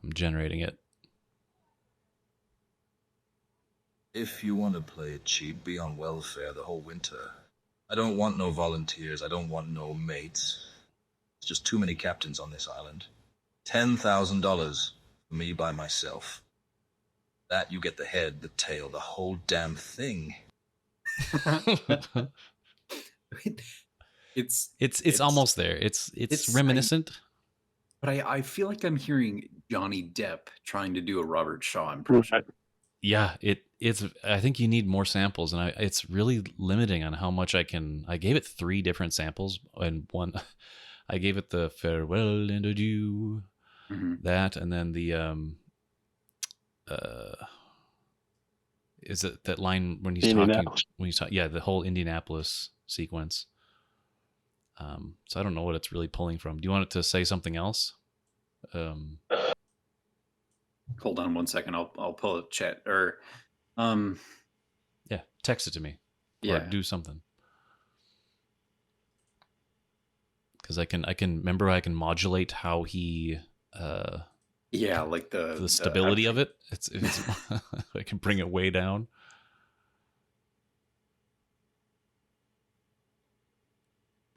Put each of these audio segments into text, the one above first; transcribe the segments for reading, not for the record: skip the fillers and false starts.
I'm generating it. If you want to play it cheap, be on welfare the whole winter. I don't want no volunteers. I don't want no mates. There's just too many captains on this island. $10,000 for me by myself. That you get the head, the tail, the whole damn thing. It's almost there. It's reminiscent. But I feel like I'm hearing Johnny Depp trying to do a Robert Shaw impression. Yeah, it's. I think you need more samples, and it's really limiting on how much I can. I gave it 3 different samples, and one, I gave it the farewell and adieu, that, and then the is it that line when he's talking? Yeah, the whole Indianapolis sequence. So I don't know what it's really pulling from. Do you want it to say something else? Hold on 1 second. I'll pull a chat or yeah, text it to me. Yeah, or do something. Because I can remember I can modulate how he like the stability of it. It's I can bring it way down.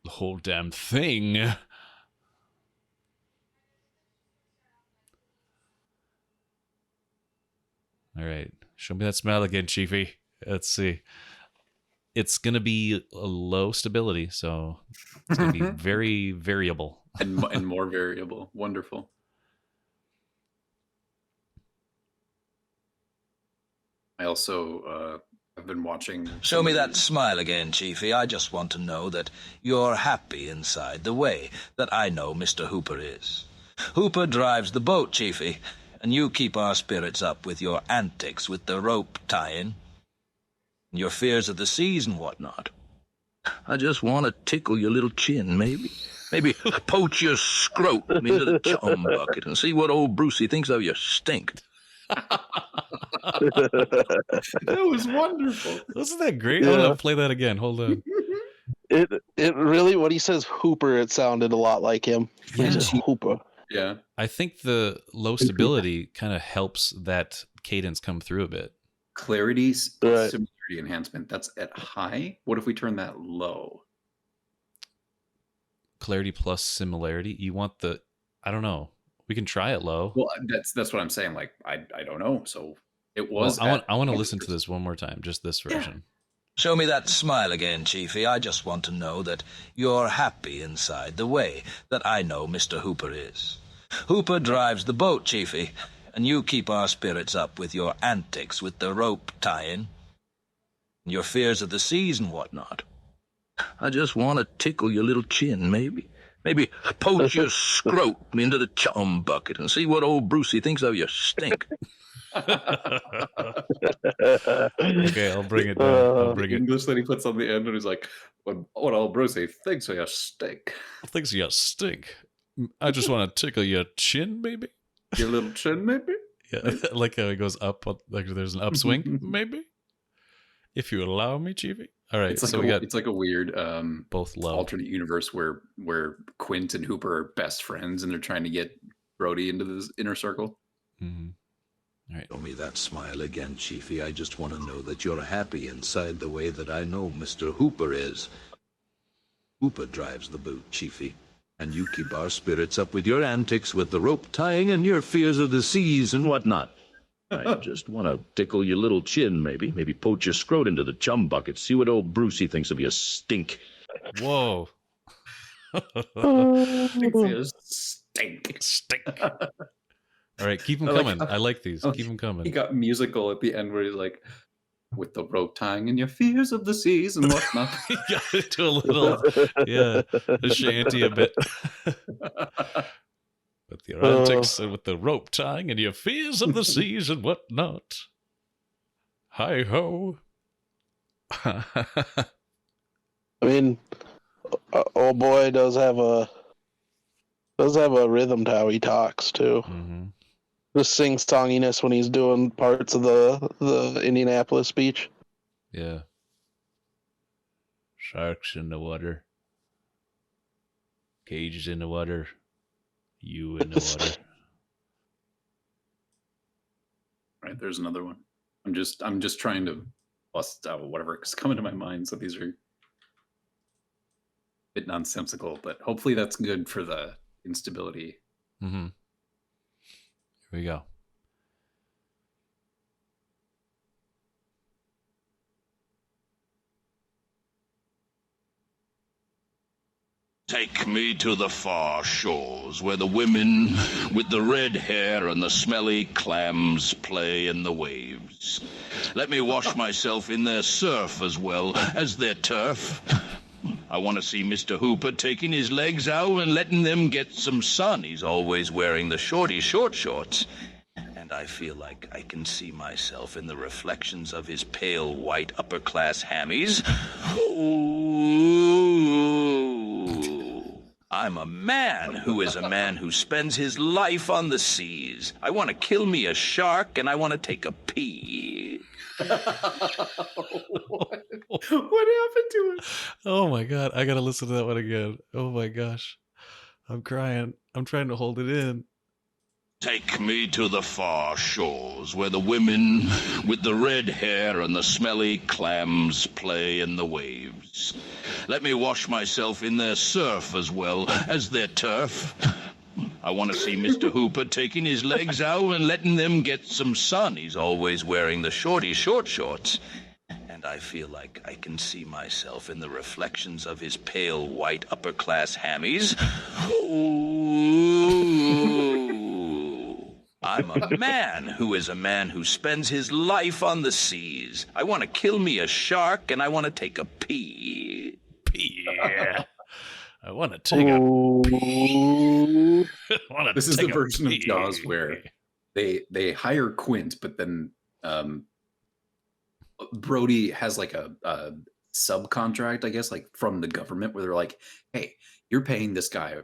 The whole damn thing. All right. Show me that smile again, Chiefy. Let's see. It's going to be a low stability, so it's going to be very variable. and more variable. Wonderful. I also I've been watching... Show me that smile again, Chiefy. I just want to know that you're happy inside the way that I know Mr. Hooper is. Hooper drives the boat, Chiefy, and you keep our spirits up with your antics with the rope tying, and your fears of the seas and whatnot. I just want to tickle your little chin, maybe. Maybe poach your scrotum into the chum bucket and see what old Brucey thinks of your stink. That was wonderful. Wasn't that great? Yeah. I want to play that again. Hold on. It really, when he says Hooper, it sounded a lot like him. Yeah. He says Hooper. Yeah. I think the low stability kind of helps that cadence come through a bit. Clarity, similarity enhancement. That's at high. What if we turn that low? Clarity plus similarity. You want the... I don't know. We can try it low. Well, that's what I'm saying. Like, I don't know. So it was... Well, I want to listen to this one more time. Just this version. Yeah. Show me that smile again, Chiefy. I just want to know that you're happy inside the way that I know Mr. Hooper is. Hooper drives the boat, Chiefy, and you keep our spirits up with your antics with the rope tying, and your fears of the seas and whatnot. I just want to tickle your little chin, maybe. Maybe poach your scrotum into the chum bucket and see what old Brucey thinks of your stink. Okay, I'll bring it down. I'll bring English that he puts on the end and he's like, what old Brucey thinks of your stink. Thinks of your stink. I just want to tickle your chin, maybe. Your little chin, maybe? Yeah, like how he goes up, like there's an upswing, maybe. If you allow me, Chiefy. All right, it's like it's like a weird both low alternate universe where Quint and Hooper are best friends and they're trying to get Brody into this inner circle. Mm-hmm. All right. Show me that smile again, Chiefy. I just want to know that you're happy inside the way that I know Mr. Hooper is. Hooper drives the boat, Chiefy, and you keep our spirits up with your antics with the rope tying and your fears of the seas and whatnot. I just want to tickle your little chin, maybe. Maybe poach your scrot into the chum bucket. See what old Brucey thinks of your stink. Whoa. Stink. All right, keep them coming. I like these. Keep them coming. He got musical at the end where he's like, with the rope tying and your fears of the seas and whatnot. He got into a little, a shanty a bit. With your antics and with the rope tying and your fears of the seas and whatnot. Hi-ho. I mean, old boy does have a rhythm to how he talks too. Mm-hmm. The sing-songiness when he's doing parts of the Indianapolis speech. Yeah. Sharks in the water. Cages in the water. You in the water. right, there's another one. I'm just trying to bust out whatever is coming to my mind. So these are a bit nonsensical, but hopefully that's good for the instability. Mm-hmm. Here we go. Take me to the far shores where the women with the red hair and the smelly clams play in the waves. Let me wash myself in their surf as well as their turf. I want to see Mr. Hooper taking his legs out and letting them get some sun. He's always wearing the short shorts. And I feel like I can see myself in the reflections of his pale white upper-class hammies. Ooh. I'm a man who is a man who spends his life on the seas. I want to kill me a shark and I want to take a pee. What happened to it? Oh my God. I got to listen to that one again. Oh my gosh. I'm crying. I'm trying to hold it in. Take me to the far shores where the women with the red hair and the smelly clams play in the waves. Let me wash myself in their surf as well as their turf. I want to see Mr. Hooper taking his legs out and letting them get some sun. He's always wearing the short shorts. And I feel like I can see myself in the reflections of his pale white upper-class hammies. Ooh. I'm a man who is a man who spends his life on the seas. I want to kill me a shark and I want to take a pee. Yeah. I want to take a This is the version of Jaws where they hire Quint, but then Brody has like a subcontract, I guess, like from the government, where they're like, hey, you're paying this guy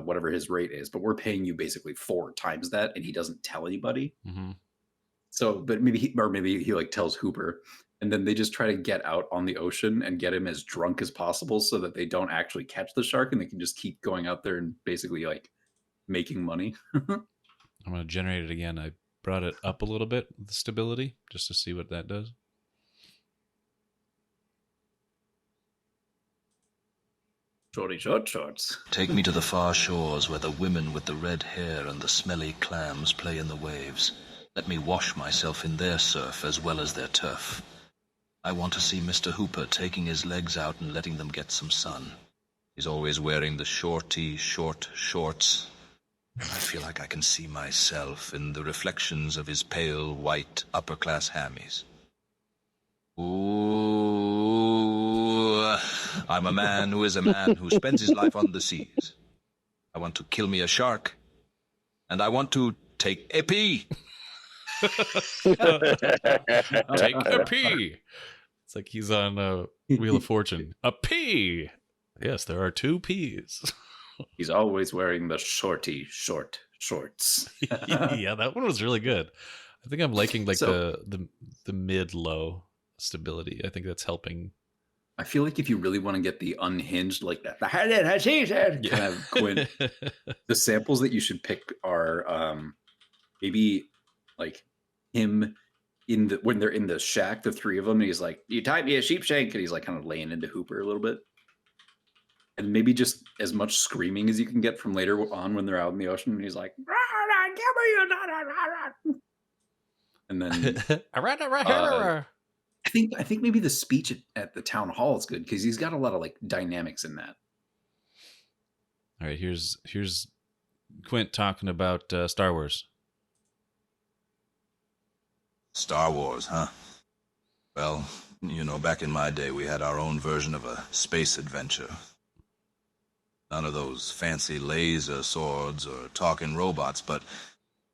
whatever his rate is, but we're paying you basically 4 times that, and he doesn't tell anybody. Mm-hmm. So, but maybe he like tells Hooper, and then they just try to get out on the ocean and get him as drunk as possible so that they don't actually catch the shark, and they can just keep going out there and basically like making money. I'm going to generate it again. I brought it up a little bit, the stability, just to see what that does. Shorts. Take me to the far shores where the women with the red hair and the smelly clams play in the waves. Let me wash myself in their surf as well as their turf. I want to see Mr. Hooper taking his legs out and letting them get some sun. He's always wearing the short shorts. I feel like I can see myself in the reflections of his pale white upper-class hammies. Ooh, I'm a man who is a man who spends his life on the seas. I want to kill me a shark, and I want to take a pee. Take a pee. It's like he's on Wheel of Fortune. A pee. Yes, there are 2 peas. He's always wearing the shorts. Yeah, that one was really good. I think I'm liking like the mid-low stability. I think that's helping. I feel like if you really want to get the unhinged, like that kind of Quint, the samples that you should pick are maybe like him when they're in the shack, the 3 of them, and he's like, "You tied me a sheepshank," and he's like kind of laying into Hooper a little bit. And maybe just as much screaming as you can get from later on when they're out in the ocean. And he's like, and then I think maybe the speech at the town hall is good because he's got a lot of like dynamics in that. All right, here's Quint talking about Star Wars. Star Wars, huh? Well, you know, back in my day, we had our own version of a space adventure. None of those fancy laser swords or talking robots, but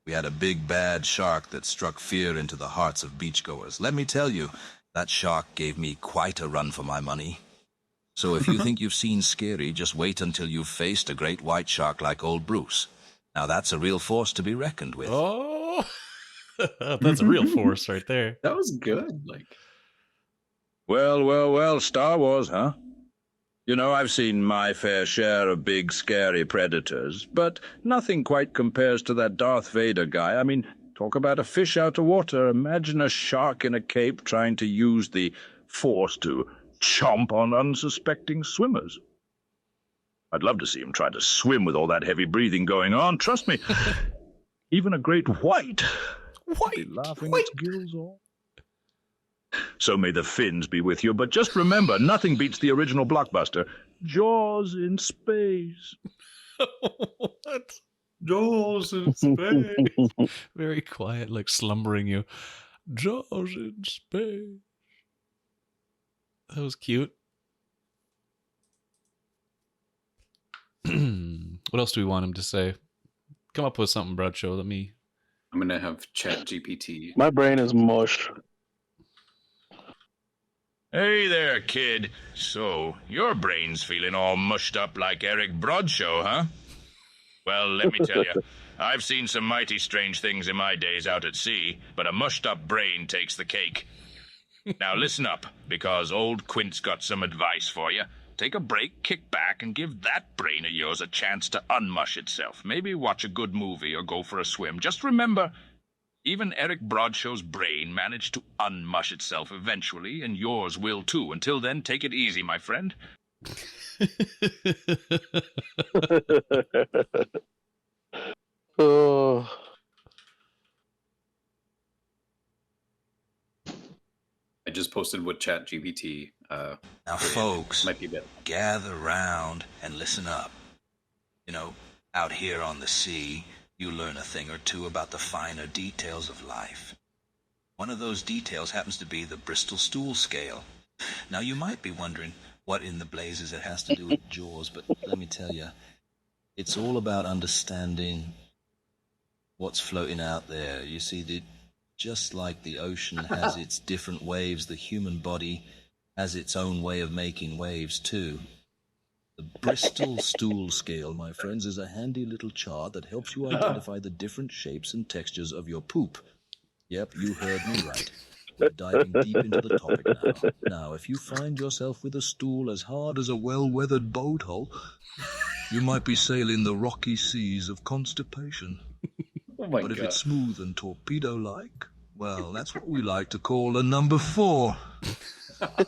we had a big bad shark that struck fear into the hearts of beachgoers. Let me tell you, that shark gave me quite a run for my money. So if you think you've seen scary, just wait until you've faced a great white shark like old Bruce. Now that's a real force to be reckoned with. Oh, that's a real force right there. That was good. Like, Well, Star Wars, huh? You know, I've seen my fair share of big, scary predators, but nothing quite compares to that Darth Vader guy. I mean, Talk about a fish out of water. Imagine a shark in a cape trying to use the force to chomp on unsuspecting swimmers. I'd love to see him try to swim with all that heavy breathing going on. Trust me, even a great white would be laughing its gills off. So may the fins be with you, but just remember, nothing beats the original blockbuster, Jaws in space. What? Jaws in space. Very quiet, like slumbering you. Jaws in space. That was cute. What else do we want him to say? Come up with something, Bradshaw. I'm going to have ChatGPT. My brain is mush. Hey there, kid. So, your brain's feeling all mushed up like Eric Bradshaw, huh? Well, let me tell you, I've seen some mighty strange things in my days out at sea, but a mushed-up brain takes the cake. Now listen up, because old Quint's got some advice for you. Take a break, kick back, and give that brain of yours a chance to unmush itself. Maybe watch a good movie or go for a swim. Just remember, even Eric Bradshaw's brain managed to unmush itself eventually, and yours will too. Until then, take it easy, my friend. Oh. I just posted with ChatGPT. Now, folks, Might be a bit. gather round and listen up. You know, out here on the sea, you learn a thing or two about the finer details of life. One of those details happens to be the Bristol stool scale. Now, you might be wondering what in the blazes it has to do with Jaws, but let me tell you, it's all about understanding what's floating out there. You see, just like the ocean has its different waves, the human body has its own way of making waves, too. The Bristol stool scale, my friends, is a handy little chart that helps you identify the different shapes and textures of your poop. Yep, you heard me right. We're diving deep into the topic now. Now, if you find yourself with a stool as hard as a well-weathered boat hull, you might be sailing the rocky seas of constipation. Oh my But if God. it's smooth and torpedo-like, well, that's what we like to call a number 4.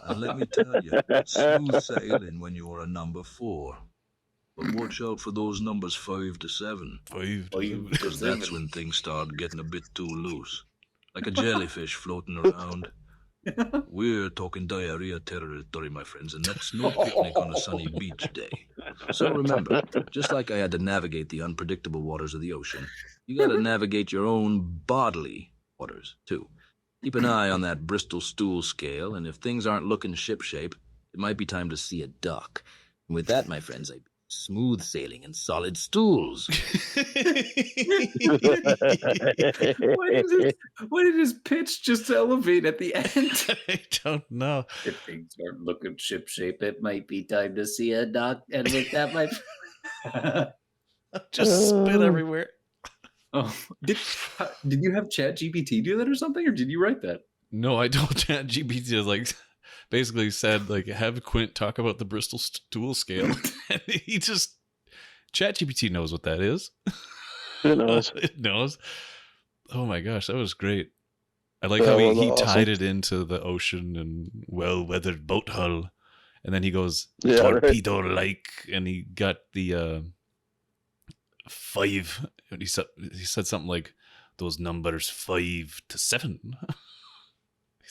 And let me tell you, smooth sailing when you're a number 4. But watch out for those numbers 5 to 7. Because that's when things start getting a bit too loose. Like a jellyfish floating around. We're talking diarrhea territory, my friends, and that's no picnic on a sunny beach day. So remember, just like I had to navigate the unpredictable waters of the ocean, you gotta navigate your own bodily waters, too. Keep an eye on that Bristol stool scale, and if things aren't looking shipshape, it might be time to see a duck. And with that, my friends, I smooth sailing and solid stools. Why did his pitch just elevate at the end? I don't know. If things aren't looking shipshape, it might be time to see a duck. And with that, my Just spit everywhere. oh, did you have ChatGPT do that or something, or did you write that? No, I don't. ChatGPT is like basically said like have Quint talk about the Bristol stool scale, and he just ChatGPT knows what that is. It knows. It knows. Oh my gosh, that was great. I like how he tied it into the ocean and well-weathered boat hull, and then he goes torpedo-like, and he got the 5. He said something like those numbers 5 to 7.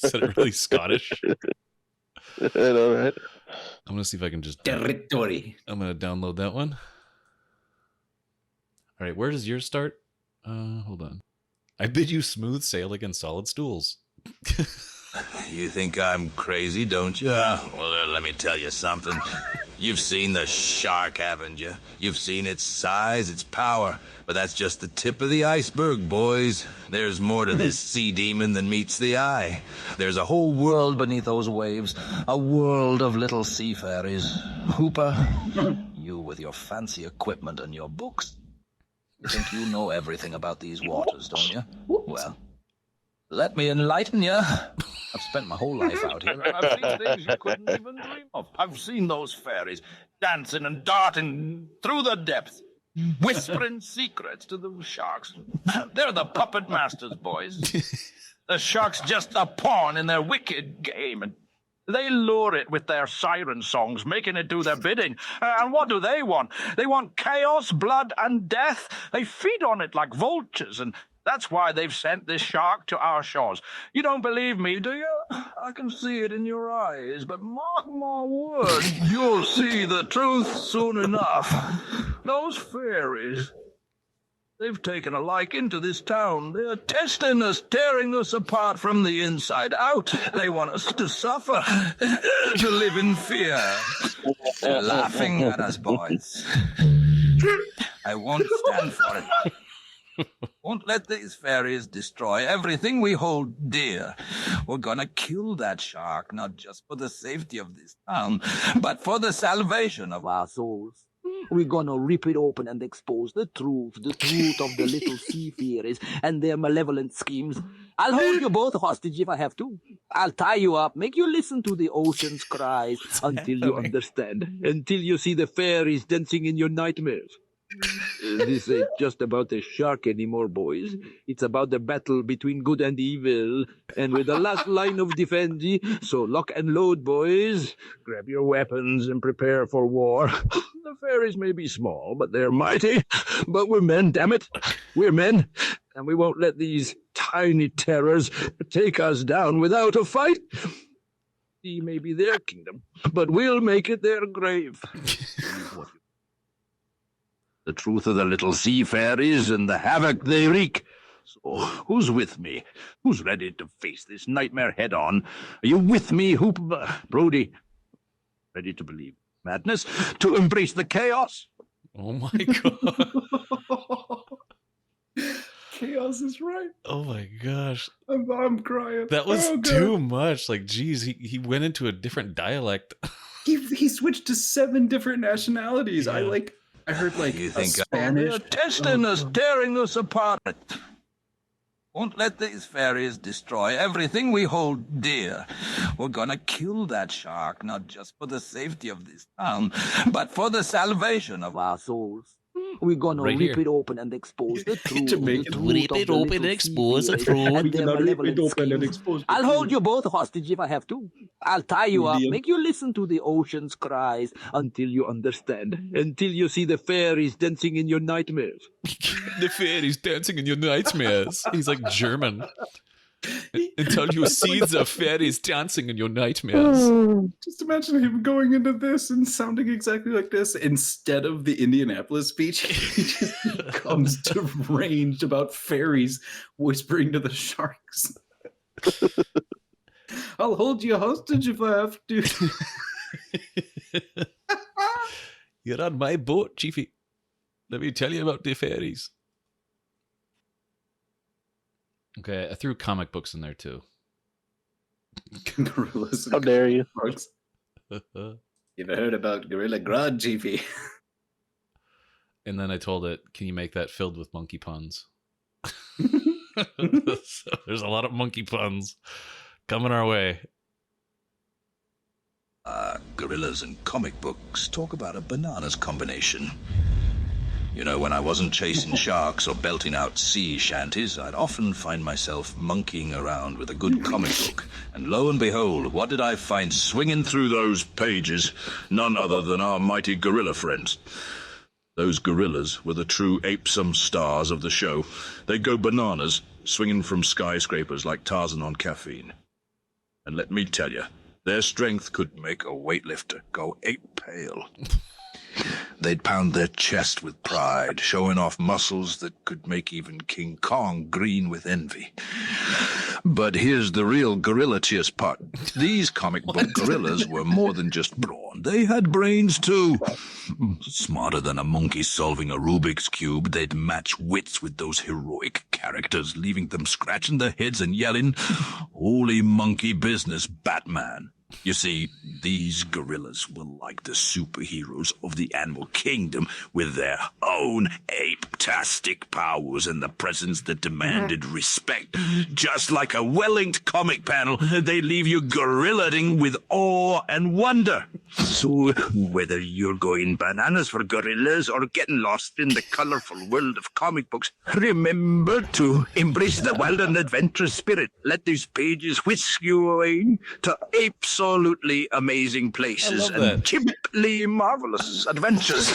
He said it really Scottish. I know, right? I'm gonna see if I can just. Territory. I'm gonna download that one. All right, where does yours start? Hold on. I bid you smooth sailing and solid stools. You think I'm crazy, don't you? Well, let me tell you something. You've seen the shark, haven't you? You've seen its size, its power. But that's just the tip of the iceberg, boys. There's more to this sea demon than meets the eye. There's a whole world beneath those waves. A world of little sea fairies. Hooper, you with your fancy equipment and your books. You think you know everything about these waters, don't you? Well, let me enlighten you. I've spent my whole life out here, and I've seen things you couldn't even dream of. I've seen those fairies dancing and darting through the depths. whispering secrets to the sharks. They're the puppet masters, boys. The sharks just a pawn in their wicked game, and they lure it with their siren songs, making it do their bidding. And what do they want? They want chaos, blood, and death. They feed on it like vultures, and that's why they've sent this shark to our shores. You don't believe me, do you? I can see it in your eyes, but mark my word, you'll see the truth soon enough. Those fairies, they've taken a liking to this town. They're testing us, tearing us apart from the inside out. They want us to suffer, to live in fear. They're laughing at us, boys. I won't stand for it. Won't let these fairies destroy everything we hold dear. We're gonna kill that shark, not just for the safety of this town, but for the salvation of our souls. We're gonna rip it open and expose the truth of the little sea fairies and their malevolent schemes. I'll hold you both hostage if I have to. I'll tie you up, make you listen to the ocean's cries until you understand, until you see the fairies dancing in your nightmares. This ain't just about the shark anymore, boys. It's about the battle between good and evil, and we're the last line of defense. So lock and load, boys. Grab your weapons and prepare for war. The fairies may be small, but they're mighty. But we're men, damn it. We're men, and we won't let these tiny terrors take us down without a fight. Sea may be their kingdom, but we'll make it their grave. The truth of the little sea fairies and the havoc they wreak. So, who's with me? Who's ready to face this nightmare head-on? Are you with me, Brody? Ready to believe madness? To embrace the chaos? Oh my god. Chaos is right. Oh my gosh. I'm crying. That was too much. Like, geez, he went into a different dialect. He switched to 7 different nationalities. Yeah. I heard like You a think Spanish. They're testing us, tearing us apart. Won't let these fairies destroy everything we hold dear. We're gonna kill that shark, not just for the safety of this town, but for the salvation of our souls. We're gonna Right rip here. it open and expose the truth. Jamaican. Rip it open and expose the truth. And their malevolent schemes. I'll hold you both hostage if I have to. I'll tie you up, make you listen to the ocean's cries until you understand, until you see the fairies dancing in your nightmares. The fairies dancing in your nightmares. He's like German. Until you see the fairies dancing in your nightmares. Just imagine him going into this and sounding exactly like this instead of the Indianapolis speech. He just becomes deranged about fairies whispering to the sharks. I'll hold you hostage if I have to. You're on my boat, Chiefy. Let me tell you about the fairies. Okay, I threw comic books in there too. Gorillas. How dare you? Sharks. You ever heard about Gorilla Grodd, GP? And then I told it, can you make that filled with monkey puns? So there's a lot of monkey puns coming our way. Gorillas and comic books talk about a bananas combination. You know, when I wasn't chasing sharks or belting out sea shanties, I'd often find myself monkeying around with a good comic book. And lo and behold, what did I find swinging through those pages? None other than our mighty gorilla friends. Those gorillas were the true apesome stars of the show. They'd go bananas, swinging from skyscrapers like Tarzan on caffeine. And let me tell you, their strength could make a weightlifter go ape pale. They'd pound their chest with pride, showing off muscles that could make even King Kong green with envy. But here's the real gorilla-cheers part. These comic book gorillas were more than just brawn. They had brains, too. Smarter than a monkey solving a Rubik's Cube, they'd match wits with those heroic characters, leaving them scratching their heads and yelling, "Holy monkey business, Batman." You see, these gorillas were like the superheroes of the animal kingdom with their own ape-tastic powers and the presence that demanded respect. Just like a well-inked comic panel, they leave you gorillating with awe and wonder. So, whether you're going bananas for gorillas or getting lost in the colorful world of comic books, remember to embrace the wild and adventurous spirit. Let these pages whisk you away to absolutely amazing places and chimply marvelous adventures.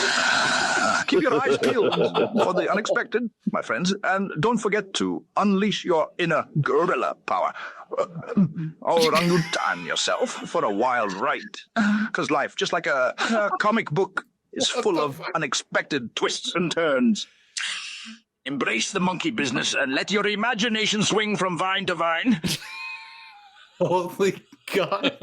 Keep your eyes peeled for the unexpected, my friends, and don't forget to unleash your inner gorilla power. Orangutan yourself for a wild ride. Because life, just like a comic book, is full of unexpected twists and turns. Embrace the monkey business and let your imagination swing from vine to vine. Holy God.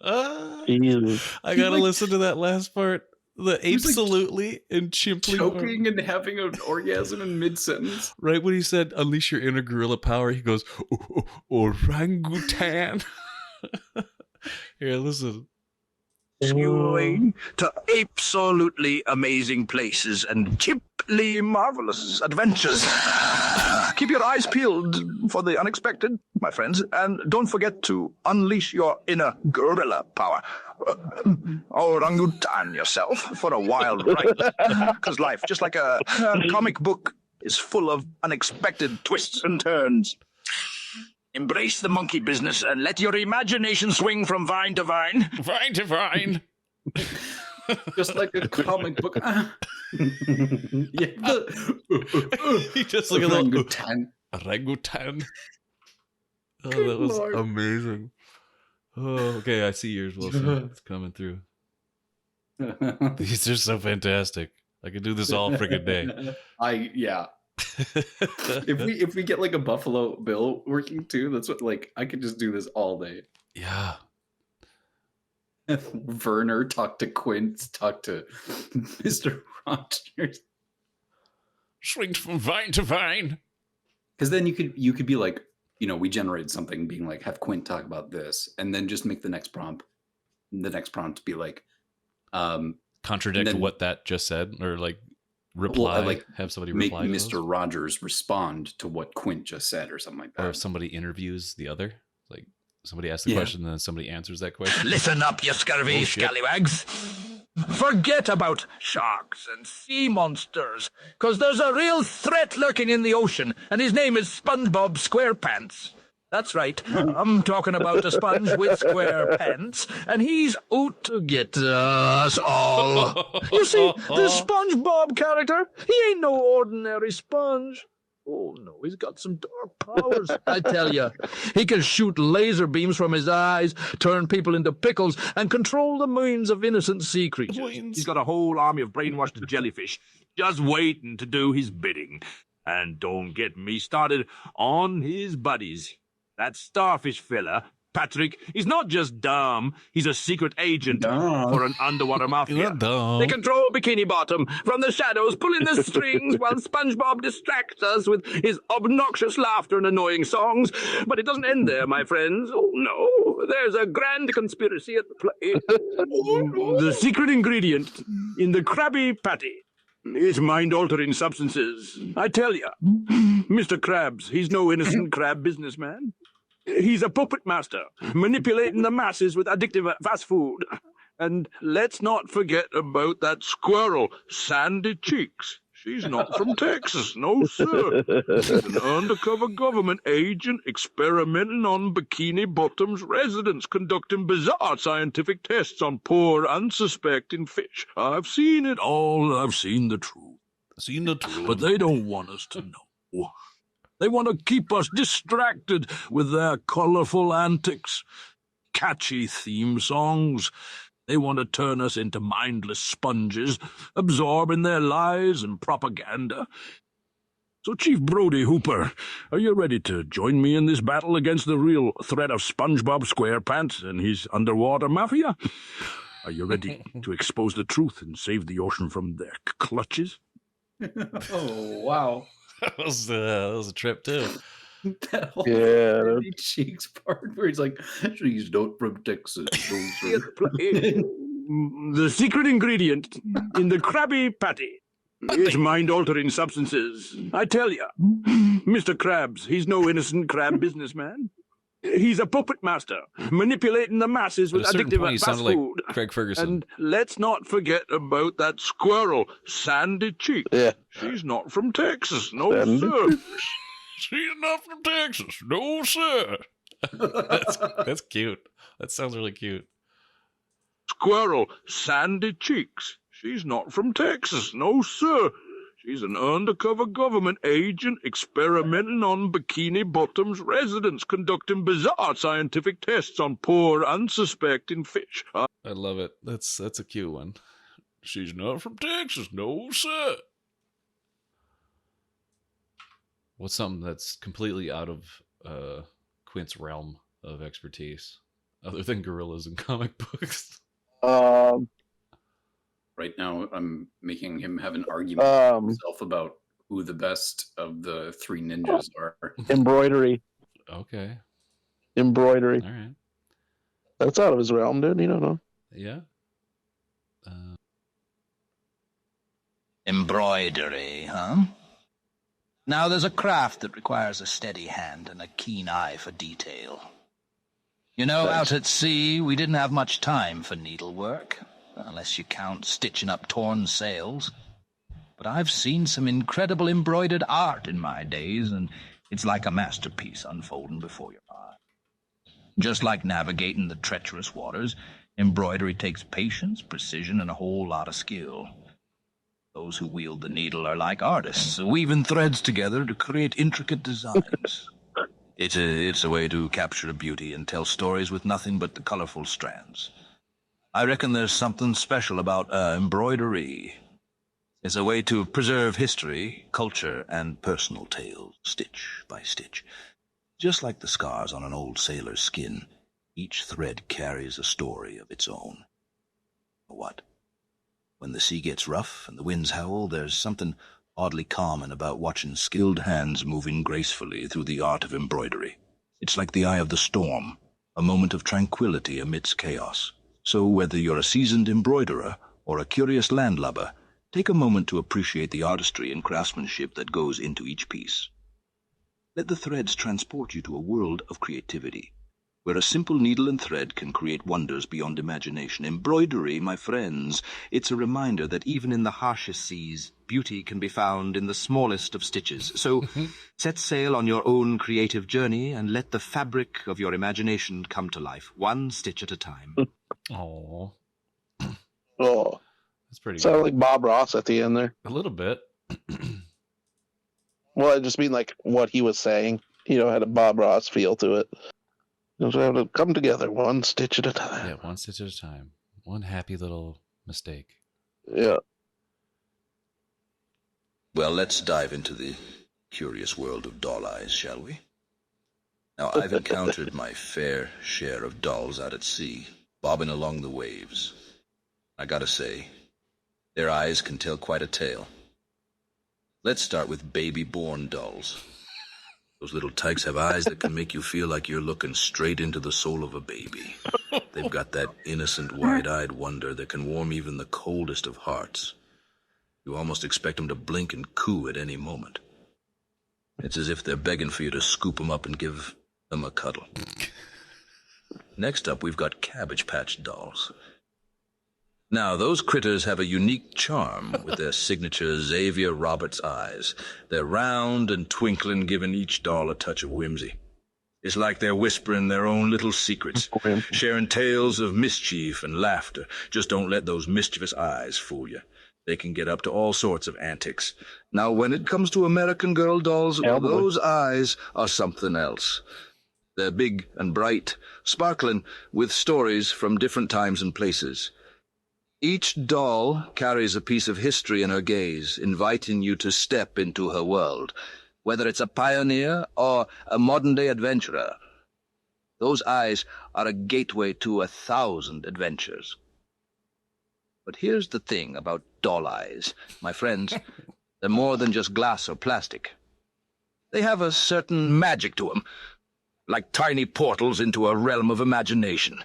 I gotta listen to that last part. The absolutely and chimply choking and having an orgasm in mid-sentence. Right when he said, unleash your inner gorilla power, he goes, orangutan. Here, listen. Skewing to absolutely amazing places and chimply marvelous adventures. Keep your eyes peeled for the unexpected, my friends, and don't forget to unleash your inner gorilla power. Orangutan yourself for a wild ride. Because life, just like a comic book, is full of unexpected twists and turns. Embrace the monkey business and let your imagination swing from vine to vine. Vine to vine. Just like a comic book. Yeah. He just like a little orangutan. Oh, that was amazing. Oh, okay, I see yours, Wilson. It's coming through. These are so fantastic. I could do this all freaking day. If we get like a Buffalo Bill working too, that's what I could just do this all day. Yeah. Werner talk to Quint, talk to Mr. Rogers. Swing from vine to vine. Because then you could be like, we generate something being like, have Quint talk about this, and then just make the next prompt be like, contradict what that just said, or reply, have somebody reply. Make Mr. Rogers respond to what Quint just said, or something like that. Or if somebody interviews the other, like somebody asks the question, and then somebody answers that question. Listen up, you scurvy scallywags. Forget about sharks and sea monsters, because there's a real threat lurking in the ocean, and his name is SpongeBob SquarePants. That's right, I'm talking about a sponge with square pants, and he's out to get us all. You see, the SpongeBob character, he ain't no ordinary sponge. Oh, no, he's got some dark powers, I tell you. He can shoot laser beams from his eyes, turn people into pickles, and control the minds of innocent sea creatures. He's got a whole army of brainwashed jellyfish just waiting to do his bidding. And don't get me started on his buddies. That starfish fella, Patrick, he's not just dumb. He's a secret agent for an underwater mafia. They control Bikini Bottom from the shadows, pulling the strings while SpongeBob distracts us with his obnoxious laughter and annoying songs. But it doesn't end there, my friends. Oh, no. There's a grand conspiracy at play. The secret ingredient in the Krabby Patty is mind-altering substances. I tell you, Mr. Krabs, he's no innocent crab businessman. He's a puppet master, manipulating the masses with addictive fast food. And let's not forget about that squirrel, Sandy Cheeks. She's not from Texas, no sir. She's an undercover government agent experimenting on Bikini Bottom's residents, conducting bizarre scientific tests on poor, unsuspecting fish. I've seen it all. I've seen the truth. But they don't want us to know. They want to keep us distracted with their colorful antics, catchy theme songs. They want to turn us into mindless sponges, absorbing their lies and propaganda. So, Chief Brody Hooper, are you ready to join me in this battle against the real threat of SpongeBob SquarePants and his underwater mafia? Are you ready to expose the truth and save the ocean from their clutches? Oh, wow. That was a trip, too. That whole Yeah, Randy Cheeks part where he's like, she's not from Texas. The secret ingredient in the Krabby Patty is mind-altering substances. I tell ya, Mr. Krabs, he's no innocent crab businessman. He's a puppet master, manipulating the masses with At a certain addictive point, you fast sounded like food. Craig Ferguson. And let's not forget about that squirrel, Sandy Cheeks. yeah. She's not from Texas, no Sandy sir. She's not from Texas, no sir. That's cute. That sounds really cute. Squirrel, Sandy Cheeks. She's not from Texas, no sir. She's an undercover government agent experimenting on Bikini Bottom's residents, conducting bizarre scientific tests on poor, unsuspecting fish. I love it. That's a cute one. She's not from Texas, no sir. What's something that's completely out of Quint's realm of expertise, other than gorillas and comic books? Right now, I'm making him have an argument with himself about who the best of the three ninjas are. Embroidery. Okay. Embroidery. All right. That's out of his realm, dude. You don't know. Yeah. Embroidery, huh? Now there's a craft that requires a steady hand and a keen eye for detail. You know, out at sea, we didn't have much time for needlework, unless you count stitching up torn sails. But I've seen some incredible embroidered art in my days, and it's like a masterpiece unfolding before your eyes. Just like navigating the treacherous waters, embroidery takes patience, precision, and a whole lot of skill. Those who wield the needle are like artists, weaving threads together to create intricate designs. It's a way to capture beauty and tell stories with nothing but the colorful strands. I reckon there's something special about embroidery. It's a way to preserve history, culture, and personal tales, stitch by stitch. Just like the scars on an old sailor's skin, each thread carries a story of its own. What? When the sea gets rough and the winds howl, there's something oddly common about watching skilled hands moving gracefully through the art of embroidery. It's like the eye of the storm, a moment of tranquility amidst chaos. So whether you're a seasoned embroiderer or a curious landlubber, take a moment to appreciate the artistry and craftsmanship that goes into each piece. Let the threads transport you to a world of creativity, where a simple needle and thread can create wonders beyond imagination. Embroidery, my friends, it's a reminder that even in the harshest seas, beauty can be found in the smallest of stitches. So set sail on your own creative journey and let the fabric of your imagination come to life, one stitch at a time. Oh, Oh, that's pretty sounded good. like Bob Ross at the end there. A little bit. Well, I just mean like what he was saying. You know, had a Bob Ross feel to it. You have to come together one stitch at a time. Yeah, one stitch at a time. One happy little mistake. Yeah. Well, let's dive into the curious world of doll eyes, shall we? Now, I've encountered my fair share of dolls out at sea, bobbing along the waves. I gotta say, their eyes can tell quite a tale. Let's start with baby-born dolls. Those little tykes have eyes that can make you feel like you're looking straight into the soul of a baby. They've got that innocent, wide-eyed wonder that can warm even the coldest of hearts. You almost expect them to blink and coo at any moment. It's as if they're begging for you to scoop them up and give them a cuddle. Next up, we've got Cabbage Patch dolls. Now, those critters have a unique charm with their signature Xavier Roberts eyes. They're round and twinkling, giving each doll a touch of whimsy. It's like they're whispering their own little secrets, sharing tales of mischief and laughter. Just don't let those mischievous eyes fool you. They can get up to all sorts of antics. Now, when it comes to American Girl dolls, those eyes are something else. They're big and bright, sparkling with stories from different times and places. Each doll carries a piece of history in her gaze, inviting you to step into her world, whether it's a pioneer or a modern-day adventurer. Those eyes are a gateway to 1,000 adventures. But here's the thing about doll eyes, my friends. They're more than just glass or plastic. They have a certain magic to them, like tiny portals into a realm of imagination.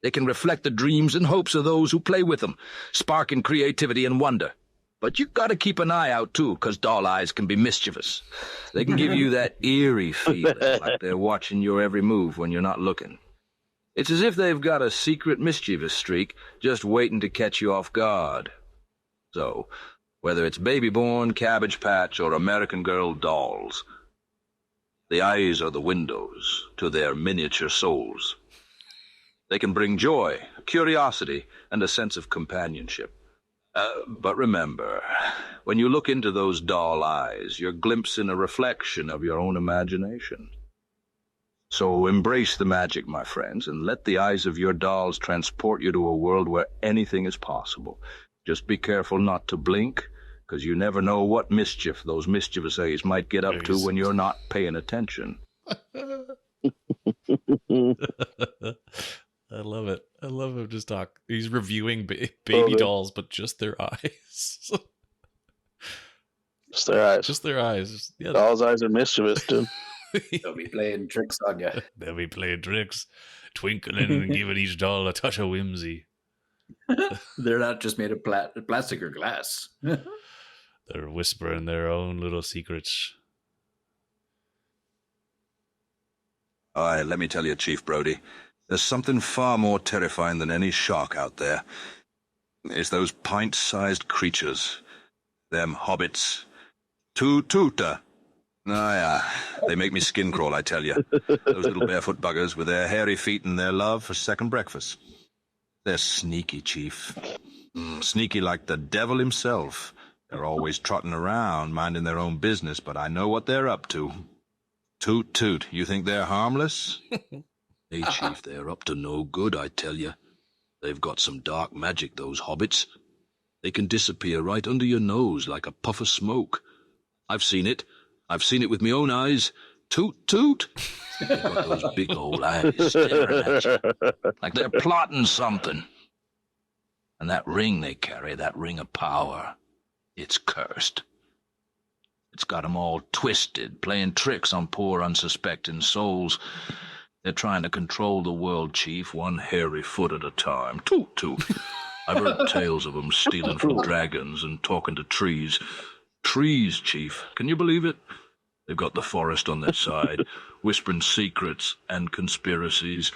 They can reflect the dreams and hopes of those who play with them, sparking creativity and wonder. But you gotta keep an eye out, too, 'cause doll eyes can be mischievous. They can give you that eerie feeling, like they're watching your every move when you're not looking. It's as if they've got a secret mischievous streak just waiting to catch you off guard. So, whether it's Baby-Born, Cabbage Patch, or American Girl dolls, the eyes are the windows to their miniature souls. They can bring joy, curiosity, and a sense of companionship. But remember, when you look into those doll eyes, you're glimpsing a reflection of your own imagination. So embrace the magic, my friends, and let the eyes of your dolls transport you to a world where anything is possible. Just be careful not to blink, because you never know what mischief those mischievous eyes might get up to when you're not paying attention. I love it. I love him just talk. He's reviewing baby dolls, but just their eyes. Just their eyes. Just their eyes. Yeah. Doll's eyes are mischievous, dude. They'll be playing tricks on you. They'll be playing tricks, twinkling and giving each doll a touch of whimsy. They're not just made of plastic or glass. They're whispering their own little secrets. Aye, let me tell you, Chief Brody, there's something far more terrifying than any shark out there. It's those pint-sized creatures. Them hobbits. Toot-toota. Ah, yeah. They make me skin crawl, I tell you. Those little barefoot buggers with their hairy feet and their love for second breakfast. They're sneaky, Chief. Sneaky like the devil himself. They're always trotting around, minding their own business, but I know what they're up to. Toot toot, you think they're harmless? Hey, Chief, they're up to no good, I tell you. They've got some dark magic, those hobbits. They can disappear right under your nose like a puff of smoke. I've seen it. I've seen it with my own eyes. Toot toot. They've got those big old eyes staring at you, like they're plotting something. And that ring they carry, that ring of power, it's cursed. It's got 'em all twisted, playing tricks on poor unsuspecting souls. They're trying to control the world, Chief, one hairy foot at a time. Toot toot. I've heard tales of 'em stealing from dragons and talking to trees. Trees, Chief. Can you believe it? They've got the forest on their side, whispering secrets and conspiracies.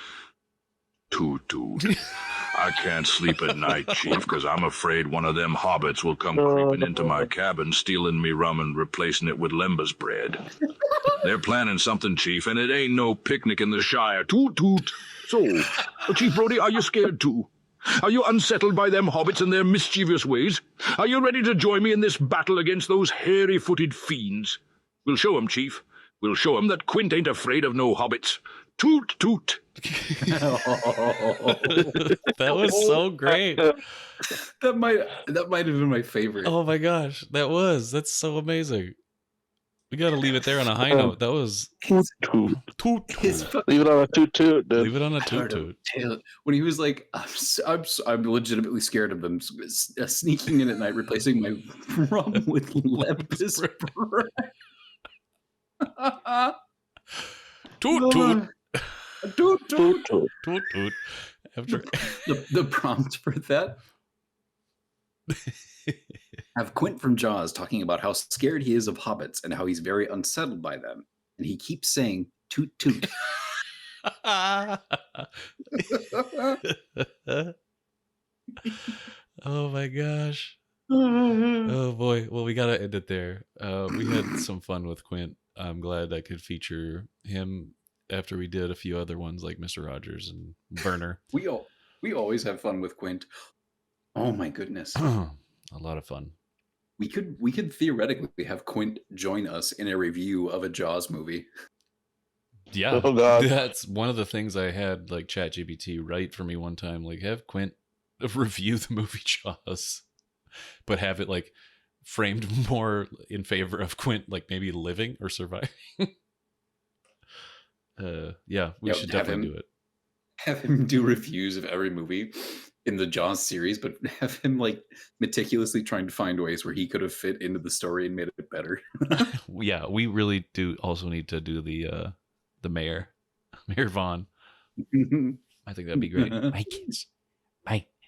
Toot toot. I can't sleep at night, Chief, because I'm afraid one of them hobbits will come creeping into my cabin, stealing me rum and replacing it with lembas bread. They're planning something, Chief, and it ain't no picnic in the Shire. Toot toot. So, Chief Brody, are you scared too? Are you unsettled by them hobbits and their mischievous ways? Are you ready to join me in this battle against those hairy-footed fiends? We'll show 'em, Chief. We'll show 'em that Quint ain't afraid of no hobbits. Toot toot. That was so great. That might have been my favorite. Oh my gosh, that's so amazing. We got to leave it there on a high note. That was Toot toot. toot. Leave it on a toot toot, dude. Leave it on a toot toot. When he was like, I'm legitimately scared of them sneaking in at night, replacing my rum with lembas bread. Toot toot. Toot toot. Toot toot. After The prompt for that. Have Quint from Jaws talking about how scared he is of hobbits and how he's very unsettled by them. And he keeps saying, toot toot. Oh my gosh. Oh boy. Well, we gotta end it there. We had some fun with Quint. I'm glad I could feature him after we did a few other ones like Mr. Rogers and Burner. We always have fun with Quint. Oh my goodness. A lot of fun. We could theoretically have Quint join us in a review of a Jaws movie. Yeah. Oh, God. That's one of the things I had like ChatGPT write for me one time. Like, have Quint review the movie Jaws, but have it like framed more in favor of Quint, like maybe living or surviving. We should definitely do it. Have him do reviews of every movie. in the Jaws series, but have him like meticulously trying to find ways where he could have fit into the story and made it better. Yeah, we really do also need to do the mayor, Mayor Vaughn. I think that'd be great. My kids,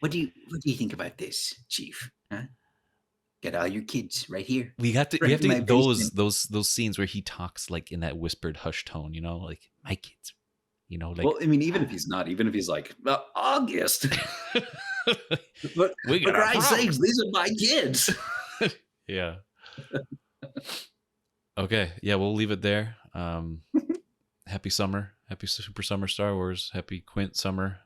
what do you think about this, Chief? Huh? Got all your kids right here. We have to Right in my get those scenes where he talks like in that whispered hush tone, you know, like my kids, you know, like Well, I mean, even if he's like August, But we for got a Christ's problem. sakes, these are my kids. Yeah. Okay. Yeah, we'll leave it there. Happy summer. Happy super summer Star Wars. Happy Quint summer.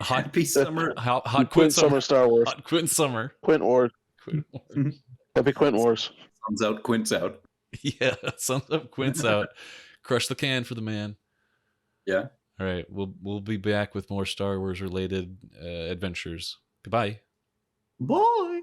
Happy summer. Hot Quint summer Star Wars. Hot Quint summer. Quint Wars. Quint Wars. Happy Quint Wars. Sun's out, Quint's out. Yeah. Sums up, Quint's out. Crush the can for the man. Yeah. All right. We'll be back with more Star Wars related adventures. Goodbye. Boy.